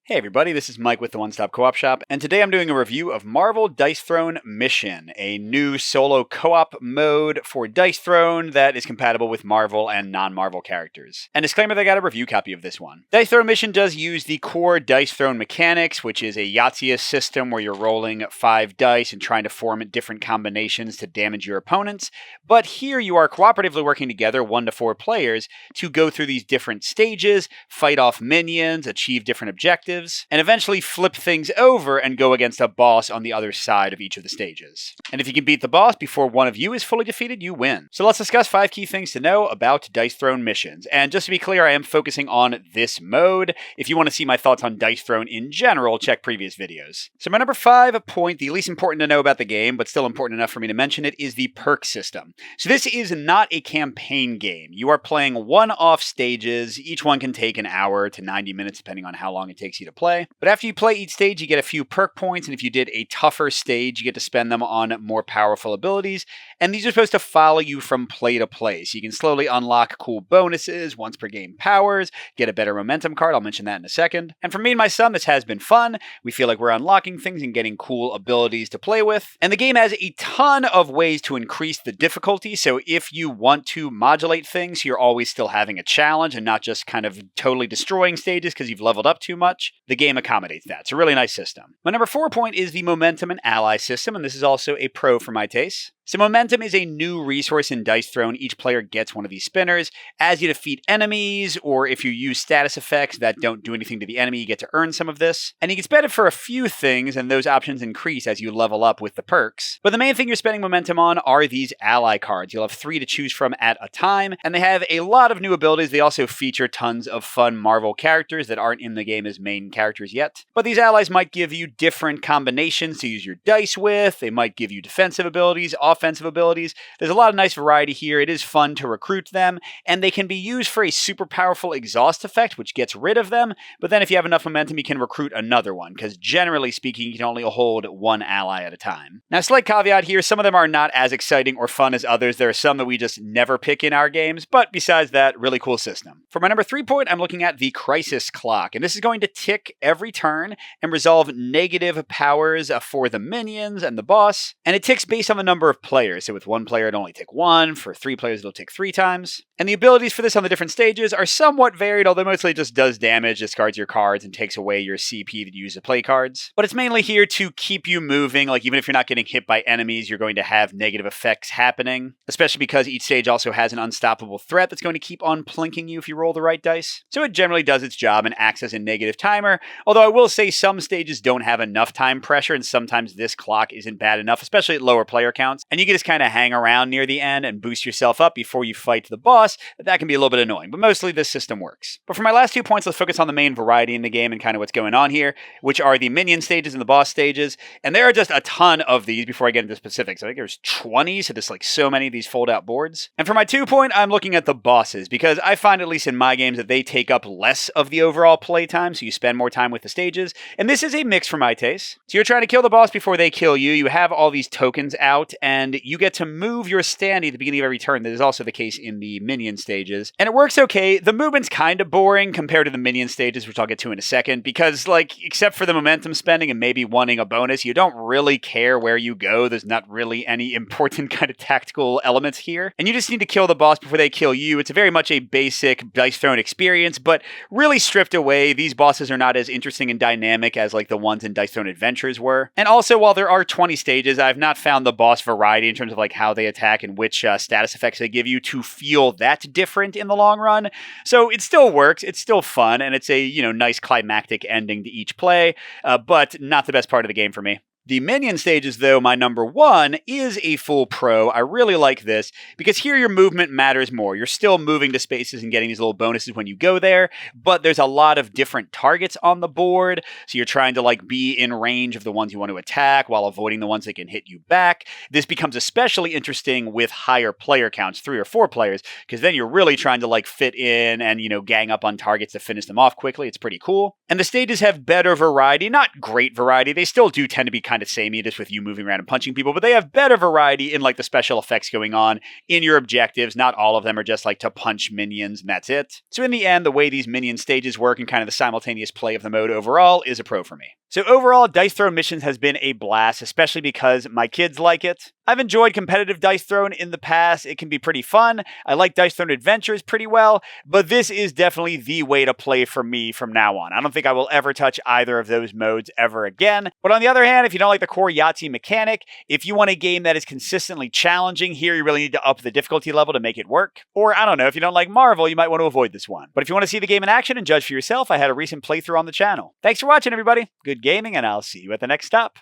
Hey everybody, this is Mike with the One Stop Co-op Shop, and today I'm doing a review of Marvel Dice Throne Mission, a new solo co-op mode for Dice Throne that is compatible with Marvel and non-Marvel characters. And disclaimer that I got a review copy of this one. Dice Throne Mission does use the core Dice Throne mechanics, which is a Yahtzee system where you're rolling 5 dice and trying to form different combinations to damage your opponents. But here you are cooperatively working together, 1 to 4 players, to go through these different stages, fight off minions, achieve different objectives, and eventually flip things over and go against a boss on the other side of each of the stages. And if you can beat the boss before one of you is fully defeated, you win. So let's discuss 5 key things to know about Dice Throne missions. And just to be clear, I am focusing on this mode. If you want to see my thoughts on Dice Throne in general, check previous videos. So my number 5 point, the least important to know about the game, but still important enough for me to mention it, is the perk system. So this is not a campaign game. You are playing one-off stages. Each one can take an hour to 90 minutes, depending on how long it takes you to play. But after you play each stage, you get a few perk points, and if you did a tougher stage, you get to spend them on more powerful abilities, and these are supposed to follow you from play to play, so you can slowly unlock cool bonuses, once per game powers, get a better momentum card, I'll mention that in a second. And for me and my son, this has been fun. We feel like we're unlocking things and getting cool abilities to play with, and the game has a ton of ways to increase the difficulty, so if you want to modulate things, you're always still having a challenge and not just kind of totally destroying stages because you've leveled up too much. The game accommodates that. It's a really nice system. My number 4 point is the momentum and ally system, and this is also a pro for my taste. So momentum is a new resource in Dice Throne. Each player gets one of these spinners. As you defeat enemies, or if you use status effects that don't do anything to the enemy, you get to earn some of this. And you can spend it for a few things, and those options increase as you level up with the perks. But the main thing you're spending momentum on are these ally cards. You'll have 3 to choose from at a time, and they have a lot of new abilities. They also feature tons of fun Marvel characters that aren't in the game as main characters yet. But these allies might give you different combinations to use your dice with. They might give you defensive abilities, offensive abilities. There's a lot of nice variety here. It is fun to recruit them, and they can be used for a super powerful exhaust effect, which gets rid of them. But then if you have enough momentum, you can recruit another one, because generally speaking, you can only hold one ally at a time. Now, slight caveat here, some of them are not as exciting or fun as others. There are some that we just never pick in our games, but besides that, really cool system. For my number 3 point, I'm looking at the crisis clock, and this is going to tick every turn and resolve negative powers for the minions and the boss, and it ticks based on the number of players. So with 1 player, it'll only tick 1. For 3 players, it'll tick 3 times. And the abilities for this on the different stages are somewhat varied, although mostly it just does damage, discards your cards, and takes away your CP that you use to play cards. But it's mainly here to keep you moving. Like, even if you're not getting hit by enemies, you're going to have negative effects happening, especially because each stage also has an unstoppable threat that's going to keep on plinking you if you roll the right dice. So it generally does its job and acts as a negative timer, although I will say some stages don't have enough time pressure, and sometimes this clock isn't bad enough, especially at lower player counts, and you can just kind of hang around near the end and boost yourself up before you fight the boss. That can be a little bit annoying, but mostly this system works. But for my last 2 points, let's focus on the main variety in the game and kind of what's going on here, which are the minion stages and the boss stages, and there are just a ton of these before I get into specifics. I think there's 20, so there's like so many of these fold-out boards. And for my 2 point, I'm looking at the bosses, because I find, at least in my games, that they take up less of the overall play time, so you spend more time with the stages, and this is a mix for my taste. So you're trying to kill the boss before they kill you. You have all these tokens out, and you get to move your standee at the beginning of every turn. That is also the case in the minion stages, and it works okay. The movement's kind of boring compared to the minion stages, which I'll get to in a second, because, like, except for the momentum spending and maybe wanting a bonus, you don't really care where you go. There's not really any important kind of tactical elements here, and you just need to kill the boss before they kill you. It's very much a basic Dice Throne experience, but really stripped away. These bosses are not as interesting and dynamic as like the ones in Dice Throne Adventures were. And also, while there are 20 stages, I've not found the boss variety in terms of like how they attack and which status effects they give you to feel that different in the long run. So it still works, it's still fun, and it's a, nice climactic ending to each play, but not the best part of the game for me. The minion stages, though, my number 1, is a full pro. I really like this because here your movement matters more. You're still moving to spaces and getting these little bonuses when you go there, but there's a lot of different targets on the board, so you're trying to like be in range of the ones you want to attack while avoiding the ones that can hit you back. This becomes especially interesting with higher player counts, 3 or 4 players, because then you're really trying to like fit in and, gang up on targets to finish them off quickly. It's pretty cool. And the stages have better variety, not great variety. They still do tend to be kind kind of samey just with you moving around and punching people, but they have better variety in like the special effects going on in your objectives. Not all of them are just like to punch minions and that's it. So in the end, the way these minion stages work and kind of the simultaneous play of the mode overall is a pro for me. So overall, Dice Throne Missions has been a blast, especially because my kids like it. I've enjoyed competitive Dice Throne in the past. It can be pretty fun. I like Dice Throne Adventures pretty well, but this is definitely the way to play for me from now on. I don't think I will ever touch either of those modes ever again. But on the other hand, if you don't like the core Yahtzee mechanic, if you want a game that is consistently challenging, here you really need to up the difficulty level to make it work. Or I don't know, if you don't like Marvel, you might want to avoid this one. But if you want to see the game in action and judge for yourself, I had a recent playthrough on the channel. Thanks for watching, everybody. Good gaming, and I'll see you at the next stop.